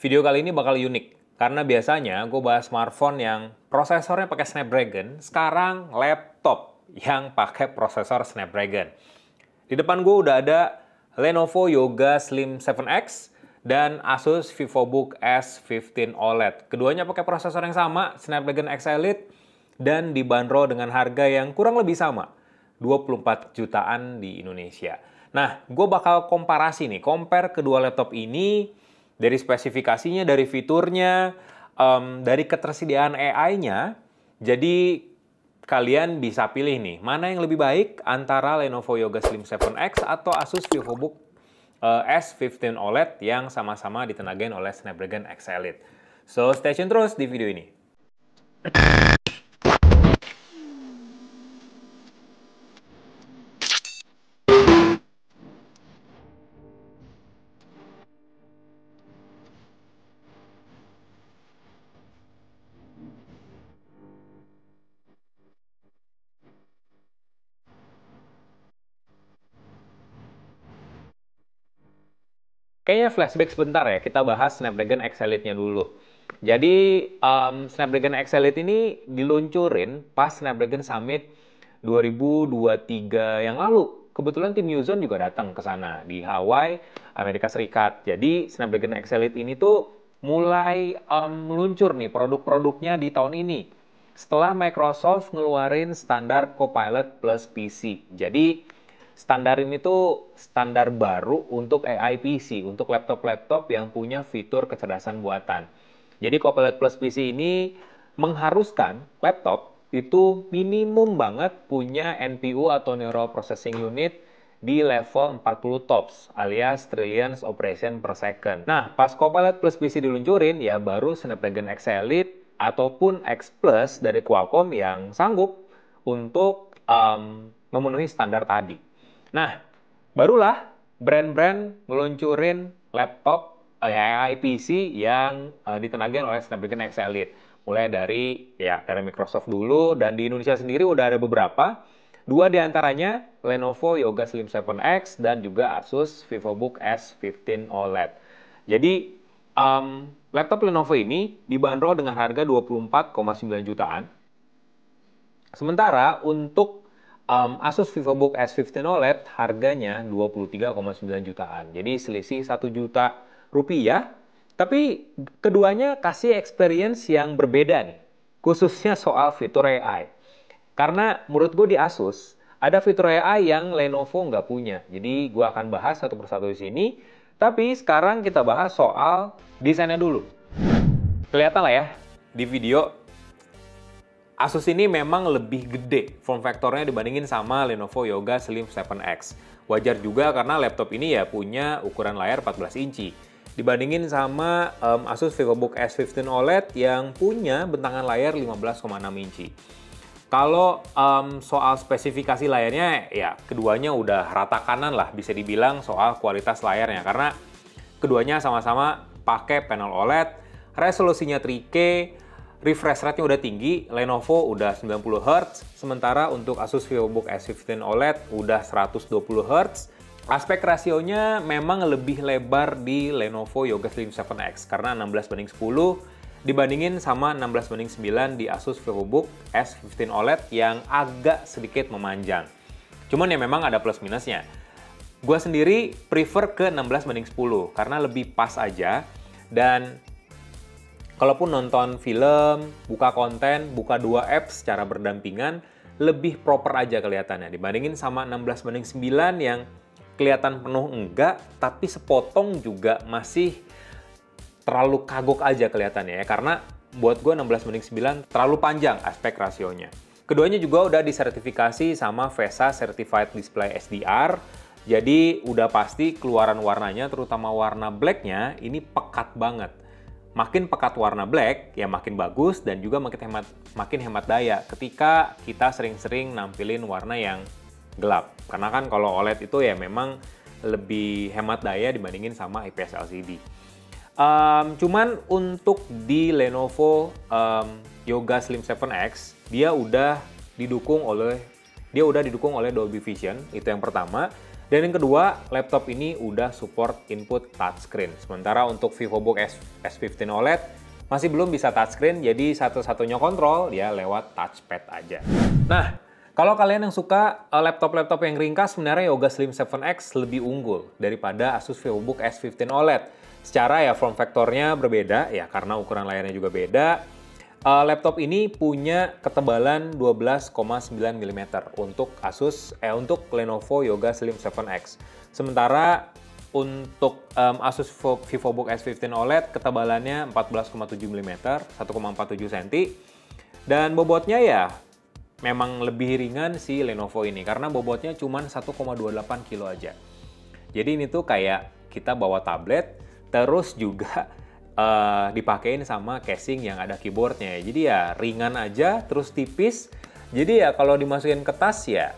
Video kali ini bakal unik, karena biasanya gue bahas smartphone yang prosesornya pakai Snapdragon, sekarang laptop yang pakai prosesor Snapdragon. Di depan gue udah ada Lenovo Yoga Slim 7X dan Asus VivoBook S15 OLED. Keduanya pakai prosesor yang sama, Snapdragon X Elite, dan dibanderol dengan harga yang kurang lebih sama, 24 jutaan di Indonesia. Nah, gue bakal komparasi nih, compare kedua laptop ini dari spesifikasinya, dari fiturnya, dari ketersediaan AI-nya. Jadi kalian bisa pilih nih, mana yang lebih baik antara Lenovo Yoga Slim 7X atau Asus VivoBook S15 OLED yang sama-sama ditenagain oleh Snapdragon X Elite. So, stay tune terus di video ini. Kayaknya flashback sebentar ya, kita bahas Snapdragon X Elite-nya dulu. Jadi, Snapdragon X Elite ini diluncurin pas Snapdragon Summit 2023 yang lalu. Kebetulan tim Newzone juga datang ke sana di Hawaii, Amerika Serikat. Jadi, Snapdragon X Elite ini tuh mulai meluncur nih produk-produknya di tahun ini. Setelah Microsoft ngeluarin standar Copilot plus PC. Jadi, standar ini tuh standar baru untuk AI PC, untuk laptop-laptop yang punya fitur kecerdasan buatan. Jadi Copilot Plus PC ini mengharuskan laptop itu minimum banget punya NPU atau Neural Processing Unit di level 40 TOPS alias Trillions Operation per Second. Nah, pas Copilot Plus PC diluncurin, ya baru Snapdragon X Elite ataupun X Plus dari Qualcomm yang sanggup untuk memenuhi standar tadi. Nah, barulah brand-brand ngeluncurin laptop AI PC yang ditenagain oleh Snapdragon X Elite. Mulai dari Microsoft dulu, dan di Indonesia sendiri udah ada beberapa. Dua diantaranya Lenovo Yoga Slim 7X dan juga Asus VivoBook S15 OLED. Jadi, laptop Lenovo ini dibanderol dengan harga 24,9 jutaan. Sementara untuk Asus VivoBook S15 OLED harganya 23,9 jutaan. Jadi selisih 1 juta rupiah. Tapi keduanya kasih experience yang berbeda nih. Khususnya soal fitur AI. Karena menurut gue di Asus ada fitur AI yang Lenovo nggak punya. Jadi gue akan bahas satu persatu di sini. Tapi sekarang kita bahas soal desainnya dulu. Kelihatan lah ya di video, Asus ini memang lebih gede form factor-nya dibandingin sama Lenovo Yoga Slim 7X. Wajar juga karena laptop ini ya punya ukuran layar 14 inci. Dibandingin sama Asus VivoBook S15 OLED yang punya bentangan layar 15,6 inci. Kalau soal spesifikasi layarnya, ya keduanya udah rata kanan lah bisa dibilang soal kualitas layarnya. Karena keduanya sama-sama pakai panel OLED, resolusinya 3K, refresh rate-nya udah tinggi, Lenovo udah 90 Hz, sementara untuk Asus VivoBook S15 OLED udah 120 Hz. Aspek rasionya memang lebih lebar di Lenovo Yoga Slim 7X, karena 16:10 dibandingin sama 16:9 di Asus VivoBook S15 OLED yang agak sedikit memanjang. Cuman ya memang ada plus minusnya. Gua sendiri prefer ke 16:10, karena lebih pas aja, dan kalaupun nonton film, buka konten, buka dua apps secara berdampingan, lebih proper aja kelihatannya. Dibandingin sama 16:9 yang kelihatan penuh enggak, tapi sepotong juga masih terlalu kagok aja kelihatannya ya. Karena buat gue 16:9 terlalu panjang aspek rasionya. Keduanya juga udah disertifikasi sama VESA Certified Display SDR. Jadi udah pasti keluaran warnanya, terutama warna black-nya, ini pekat banget. Makin pekat warna black, ya makin bagus dan juga makin hemat daya ketika kita sering-sering nampilin warna yang gelap. Karena kan kalau OLED itu ya memang lebih hemat daya dibandingin sama IPS LCD. Cuman untuk di Lenovo Yoga Slim 7X, dia udah didukung oleh Dolby Vision, itu yang pertama. Dan yang kedua, laptop ini udah support input touchscreen. Sementara untuk VivoBook S15 OLED masih belum bisa touchscreen, jadi satu-satunya kontrol ya lewat touchpad aja. Nah, kalau kalian yang suka laptop-laptop yang ringkas, sebenarnya Yoga Slim 7X lebih unggul daripada Asus VivoBook S15 OLED. Secara ya form factor-nya berbeda, ya karena ukuran layarnya juga beda. Laptop ini punya ketebalan 12,9 mm untuk untuk Lenovo Yoga Slim 7X. Sementara untuk Asus VivoBook S15 OLED ketebalannya 14,7 mm, 1,47 cm. Dan bobotnya ya memang lebih ringan si Lenovo ini karena bobotnya cuma 1,28 kilo aja. Jadi ini tuh kayak kita bawa tablet terus juga dipakein sama casing yang ada keyboardnya. Jadi ya ringan aja, terus tipis. Jadi ya kalau dimasukin ke tas ya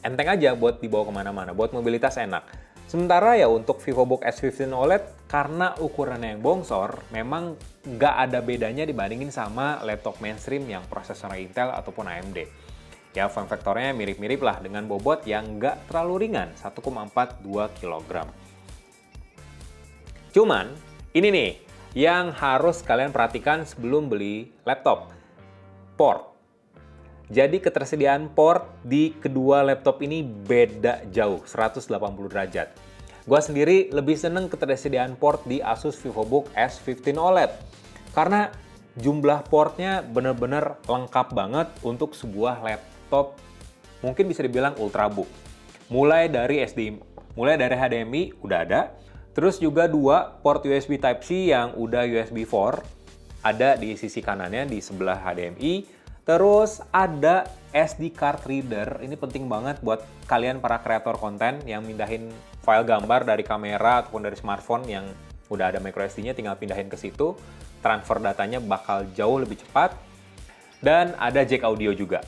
enteng aja buat dibawa kemana-mana, buat mobilitas enak. Sementara ya untuk VivoBook S15 OLED karena ukurannya yang bongsor, memang nggak ada bedanya dibandingin sama laptop mainstream yang prosesornya Intel ataupun AMD. Ya form factor-nya mirip-mirip lah dengan bobot yang nggak terlalu ringan, 1,42 kg. Cuman ini nih yang harus kalian perhatikan sebelum beli laptop. Port. Jadi ketersediaan port di kedua laptop ini beda jauh, 180 derajat. Gua sendiri lebih seneng ketersediaan port di Asus VivoBook S15 OLED. Karena jumlah portnya bener-bener lengkap banget untuk sebuah laptop mungkin bisa dibilang ultrabook. Mulai dari HDMI udah ada. Terus juga dua port USB Type-C yang udah USB 4 ada di sisi kanannya di sebelah HDMI. Terus ada SD card reader. Ini penting banget buat kalian para kreator konten yang mindahin file gambar dari kamera ataupun dari smartphone yang udah ada microSD-nya, tinggal pindahin ke situ. Transfer datanya bakal jauh lebih cepat. Dan ada jack audio juga.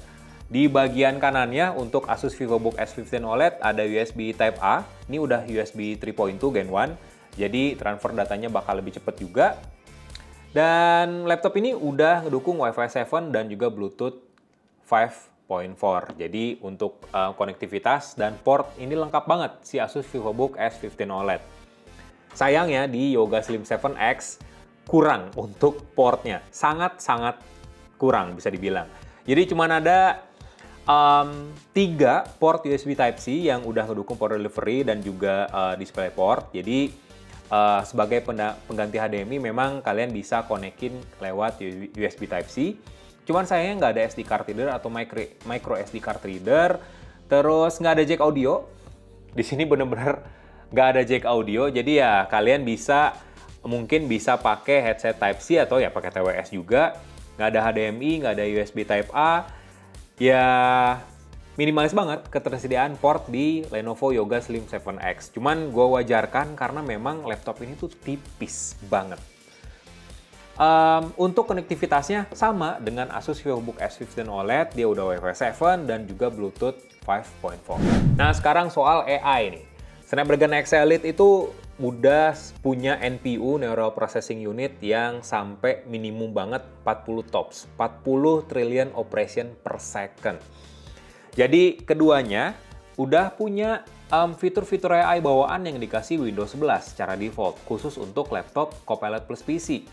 Di bagian kanannya untuk Asus VivoBook S15 OLED ada USB Type A. Ini udah USB 3.2 Gen 1. Jadi transfer datanya bakal lebih cepat juga. Dan laptop ini udah ngedukung Wi-Fi 7 dan juga Bluetooth 5.4. Jadi untuk konektivitas dan port ini lengkap banget si Asus VivoBook S15 OLED. Sayangnya di Yoga Slim 7X kurang untuk portnya. Sangat-sangat kurang bisa dibilang. Jadi cuma ada 3 port USB Type-C yang udah ngedukung power delivery dan juga DisplayPort. Jadi sebagai pengganti HDMI memang kalian bisa konekin lewat USB Type-C. Cuman sayangnya nggak ada SD card reader atau micro SD card reader. Terus nggak ada jack audio. Di sini bener-bener nggak ada jack audio. Jadi ya kalian mungkin bisa pakai headset Type-C atau ya pakai TWS juga. Nggak ada HDMI, nggak ada USB Type A. Ya minimalis banget ketersediaan port di Lenovo Yoga Slim 7X. Cuman gue wajarkan karena memang laptop ini tuh tipis banget. Untuk konektivitasnya sama dengan Asus VivoBook S15 OLED, dia udah Wi-Fi 7 dan juga Bluetooth 5.4. Nah sekarang soal AI nih. Snapdragon X Elite itu udah punya NPU Neural Processing Unit yang sampai minimum banget 40 TOPS, 40 trillion operation per second. Jadi keduanya udah punya fitur-fitur AI bawaan yang dikasih Windows 11 secara default, khusus untuk laptop Copilot Plus PC.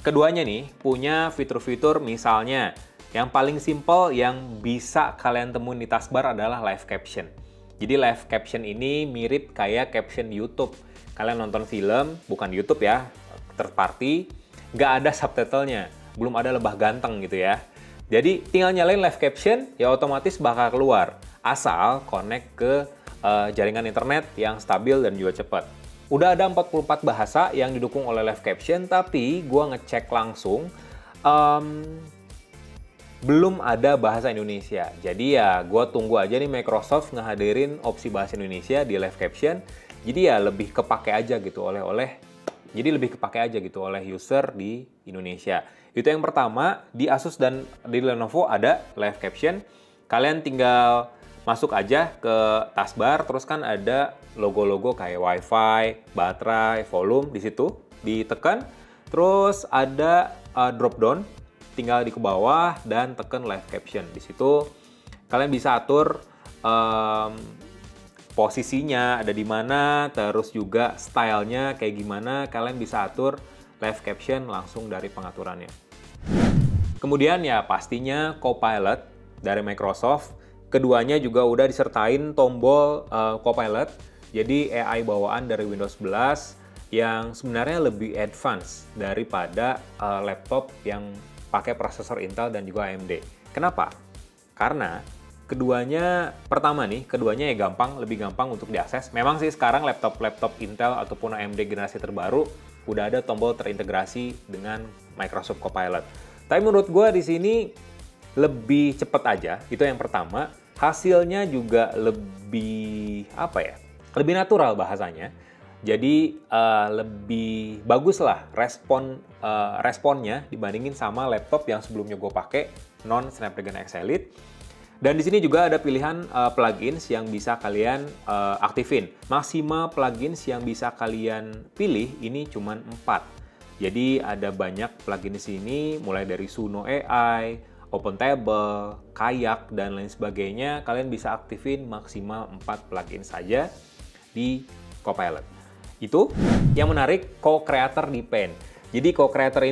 Keduanya nih punya fitur-fitur misalnya yang paling simple yang bisa kalian temuin di taskbar adalah live caption. Jadi live caption ini mirip kayak caption YouTube. Kalian nonton film, bukan YouTube ya, third party, nggak ada subtitlenya, belum ada lebah ganteng gitu ya. Jadi tinggal nyalain live caption, ya otomatis bakal keluar. Asal connect ke jaringan internet yang stabil dan juga cepat. Udah ada 44 bahasa yang didukung oleh live caption, tapi gua ngecek langsung, belum ada bahasa Indonesia. Jadi ya gue tunggu aja nih Microsoft ngehadirin opsi bahasa Indonesia di live caption. Jadi ya lebih kepake aja gitu lebih kepake aja gitu oleh user di Indonesia. Itu yang pertama, di Asus dan di Lenovo ada live caption. Kalian tinggal masuk aja ke taskbar, terus kan ada logo-logo kayak Wi-Fi, baterai, volume di situ, ditekan. Terus ada drop down, tinggal di ke bawah dan tekan live caption. Di situ kalian bisa atur posisinya ada di mana, terus juga stylenya kayak gimana, kalian bisa atur live caption langsung dari pengaturannya. Kemudian ya pastinya Copilot dari Microsoft. Keduanya juga udah disertain tombol Copilot. Jadi AI bawaan dari Windows 11 yang sebenarnya lebih advance daripada laptop yang pakai prosesor Intel dan juga AMD. Kenapa? Karena keduanya, pertama nih, keduanya ya lebih gampang untuk diakses. Memang sih sekarang laptop-laptop Intel ataupun AMD generasi terbaru udah ada tombol terintegrasi dengan Microsoft Copilot. Tapi menurut gue di sini lebih cepat aja, itu yang pertama. Hasilnya juga lebih, lebih natural bahasanya. Jadi lebih bagus lah responnya dibandingin sama laptop yang sebelumnya gue pakai, non Snapdragon X Elite. Dan di sini juga ada pilihan plugins yang bisa kalian aktifin. Maksimal plugins yang bisa kalian pilih ini cuma 4. Jadi ada banyak plugin di sini, mulai dari Suno AI, OpenTable, Kayak, dan lain sebagainya. Kalian bisa aktifin maksimal 4 plugin saja di Copilot. Itu yang menarik, co-creator di Paint. Jadi co-creator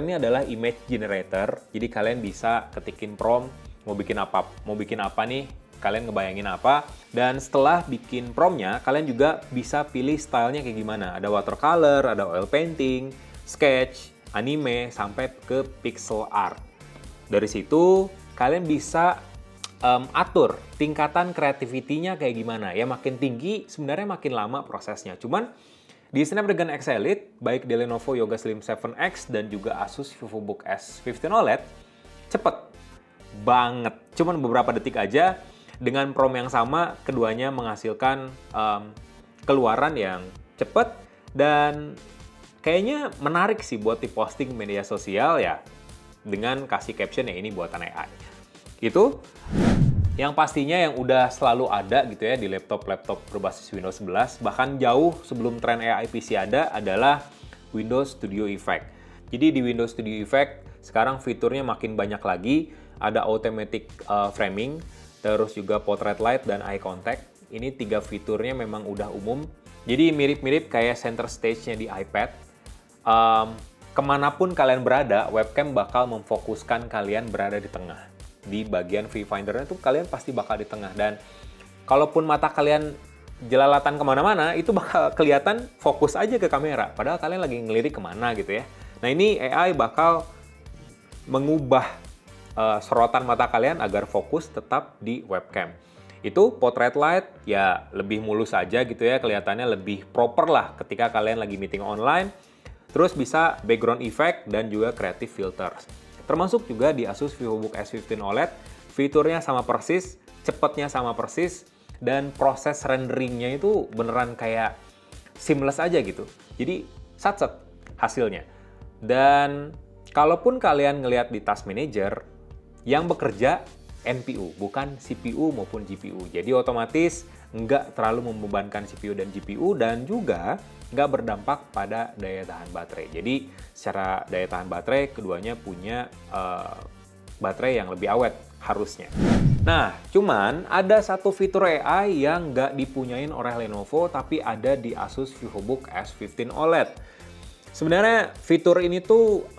ini adalah image generator. Jadi kalian bisa ketikin prompt mau bikin apa nih, kalian ngebayangin apa, dan setelah bikin promptnya kalian juga bisa pilih stylenya kayak gimana. Ada watercolor, ada oil painting, sketch, anime, sampai ke pixel art. Dari situ kalian bisa atur tingkatan kreativitinya kayak gimana. Ya makin tinggi sebenarnya makin lama prosesnya. Cuman di Snapdragon X Elite, baik di Lenovo Yoga Slim 7X dan juga Asus VivoBook S15 OLED, cepet banget. Cuman beberapa detik aja, dengan prompt yang sama, keduanya menghasilkan keluaran yang cepet dan kayaknya menarik sih buat diposting media sosial ya, dengan kasih caption ya ini buatan AI. Itu yang pastinya yang udah selalu ada gitu ya di laptop-laptop berbasis Windows 11, bahkan jauh sebelum tren AI PC ada, adalah Windows Studio Effect. Jadi di Windows Studio Effect sekarang fiturnya makin banyak lagi, ada automatic framing, terus juga portrait light dan eye contact. Ini 3 fiturnya memang udah umum. Jadi mirip-mirip kayak center stage-nya di iPad. Kemanapun kalian berada, webcam bakal memfokuskan kalian berada di tengah. Di bagian viewfinder-nya tuh kalian pasti bakal di tengah. Dan kalaupun mata kalian jelalatan kemana-mana, itu bakal kelihatan fokus aja ke kamera. Padahal kalian lagi ngelirik kemana gitu ya. Nah ini AI bakal mengubah sorotan mata kalian agar fokus tetap di webcam. Itu portrait light ya lebih mulus aja gitu ya, kelihatannya lebih proper lah ketika kalian lagi meeting online. Terus bisa background effect dan juga creative filters. Termasuk juga di Asus VivoBook S15 OLED, fiturnya sama persis, cepatnya sama persis, dan proses renderingnya itu beneran kayak seamless aja gitu. Jadi sat-set hasilnya. Dan kalaupun kalian ngelihat di Task Manager, yang bekerja NPU, bukan CPU maupun GPU. Jadi otomatis nggak terlalu membebankan CPU dan GPU, dan juga nggak berdampak pada daya tahan baterai. Jadi secara daya tahan baterai, keduanya punya baterai yang lebih awet harusnya. Nah, cuman ada satu fitur AI yang nggak dipunyain oleh Lenovo, tapi ada di Asus VivoBook S15 OLED. Sebenarnya fitur ini tuh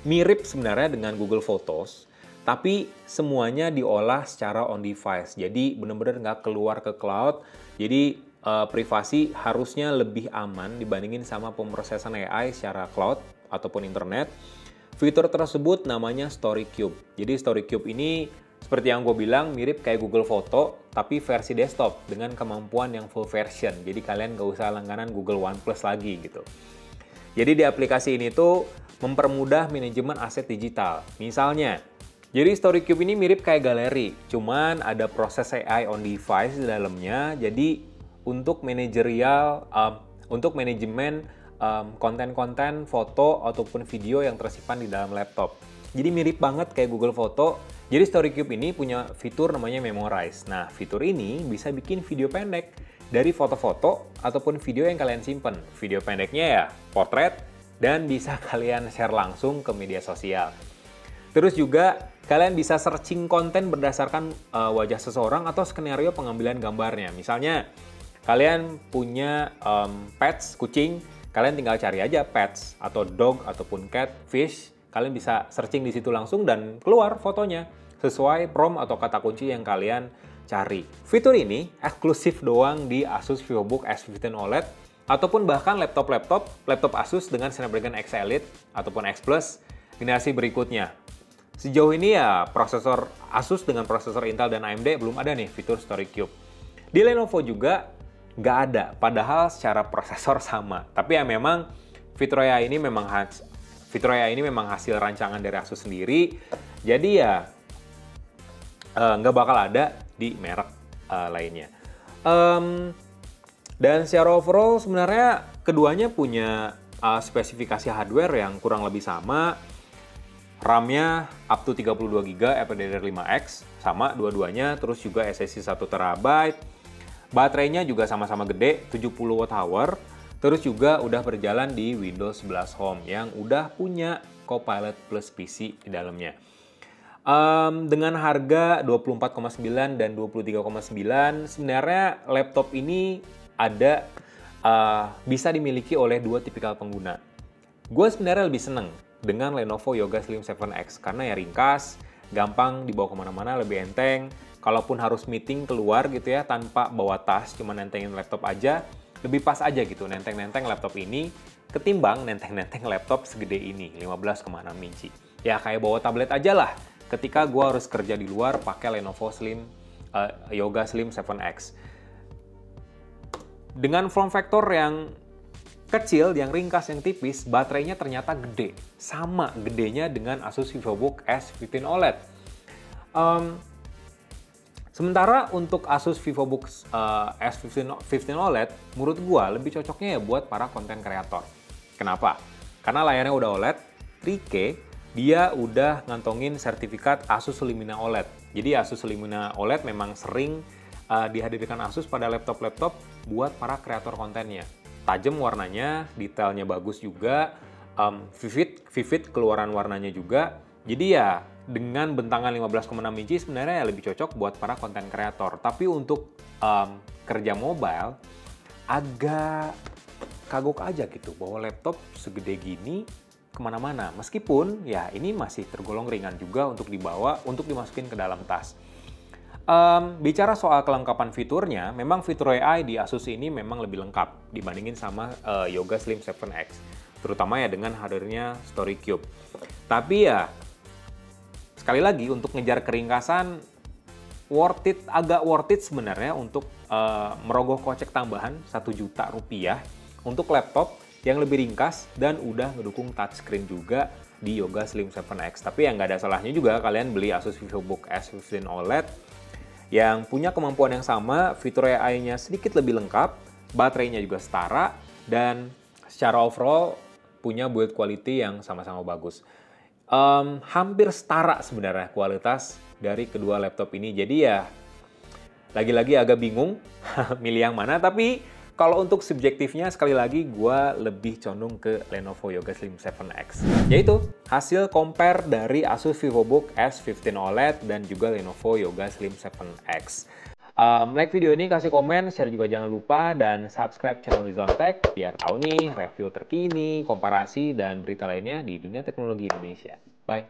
mirip sebenarnya dengan Google Photos, tapi semuanya diolah secara on device. Jadi benar-benar nggak keluar ke cloud. Jadi privasi harusnya lebih aman dibandingin sama pemrosesan AI secara cloud ataupun internet. Fitur tersebut namanya Story Cube. Jadi Story Cube ini seperti yang gue bilang mirip kayak Google Photo tapi versi desktop dengan kemampuan yang full version. Jadi kalian nggak usah langganan Google One Plus lagi gitu. Jadi di aplikasi ini tuh mempermudah manajemen aset digital. Misalnya, jadi Story Cube ini mirip kayak galeri, cuman ada proses AI on device di dalamnya. Jadi untuk manajemen konten-konten foto ataupun video yang tersimpan di dalam laptop. Jadi mirip banget kayak Google Foto. Jadi Story Cube ini punya fitur namanya Memorize. Nah, fitur ini bisa bikin video pendek dari foto-foto ataupun video yang kalian simpen. Video pendeknya ya portrait dan bisa kalian share langsung ke media sosial. Terus juga kalian bisa searching konten berdasarkan wajah seseorang atau skenario pengambilan gambarnya. Misalnya kalian punya pets, kucing, kalian tinggal cari aja pets atau dog ataupun cat, fish. Kalian bisa searching di situ langsung dan keluar fotonya sesuai prompt atau kata kunci yang kalian cari. Fitur ini eksklusif doang di Asus VivoBook S15 OLED ataupun bahkan laptop Asus dengan Snapdragon X Elite ataupun X Plus generasi berikutnya. Sejauh ini ya prosesor Asus dengan prosesor Intel dan AMD belum ada nih fitur Story Cube. Di Lenovo juga nggak ada, padahal secara prosesor sama. Tapi ya memang fitur AI ini memang hasil rancangan dari Asus sendiri. Jadi ya nggak bakal ada di merek lainnya. Dan secara overall sebenarnya keduanya punya spesifikasi hardware yang kurang lebih sama. RAM-nya up to 32GB LPDDR5X, sama dua-duanya, terus juga SSD 1TB. Baterainya juga sama-sama gede, 70Wh, terus juga udah berjalan di Windows 11 Home yang udah punya Copilot Plus PC di dalamnya. Dengan harga 24,9 dan 23,9, sebenarnya laptop ini bisa dimiliki oleh dua tipikal pengguna. Gue sebenarnya lebih seneng dengan Lenovo Yoga Slim 7X karena ya ringkas, gampang dibawa kemana-mana, lebih enteng. Kalaupun harus meeting keluar gitu ya tanpa bawa tas, cuma nentengin laptop aja, lebih pas aja gitu nenteng-nenteng laptop ini ketimbang nenteng-nenteng laptop segede ini, 15,6 inci. Ya kayak bawa tablet aja lah ketika gue harus kerja di luar pakai Lenovo Yoga Slim 7X. Dengan form factor yang kecil, yang ringkas, yang tipis, baterainya ternyata gede. Sama gedenya dengan Asus VivoBook S15 OLED. Sementara untuk Asus VivoBook S15 OLED, menurut gua lebih cocoknya ya buat para konten kreator. Kenapa? Karena layarnya udah OLED, 3K, dia udah ngantongin sertifikat Asus Lumina OLED. Jadi Asus Lumina OLED memang sering dihadirkan Asus pada laptop-laptop buat para kreator kontennya. Tajam warnanya, detailnya bagus juga, vivid keluaran warnanya juga. Jadi ya dengan bentangan 15,6 inci sebenarnya ya lebih cocok buat para konten kreator. Tapi untuk kerja mobile agak kagok aja gitu bawa laptop segede gini kemana-mana. Meskipun ya ini masih tergolong ringan juga untuk dibawa, untuk dimasukin ke dalam tas. Bicara soal kelengkapan fiturnya, memang fitur AI di Asus ini memang lebih lengkap dibandingin sama Yoga Slim 7X. Terutama ya dengan hadirnya Story Cube. Tapi ya, sekali lagi untuk ngejar keringkasan, agak worth it sebenarnya untuk merogoh kocek tambahan 1 juta rupiah untuk laptop yang lebih ringkas dan udah ngedukung touchscreen juga di Yoga Slim 7X. Tapi ya nggak ada salahnya juga kalian beli Asus VivoBook S15 OLED yang punya kemampuan yang sama, fitur AI-nya sedikit lebih lengkap, baterainya juga setara, dan secara overall punya build quality yang sama-sama bagus. Hampir setara sebenarnya kualitas dari kedua laptop ini. Jadi ya, lagi-lagi agak bingung milih yang mana, tapi kalau untuk subjektifnya, sekali lagi, gue lebih condong ke Lenovo Yoga Slim 7X. Yaitu hasil compare dari Asus VivoBook S15 OLED dan juga Lenovo Yoga Slim 7X. Like video ini, kasih komen, share juga jangan lupa, dan subscribe channel Rizal Tech biar tahu nih review terkini, komparasi, dan berita lainnya di dunia teknologi Indonesia. Bye!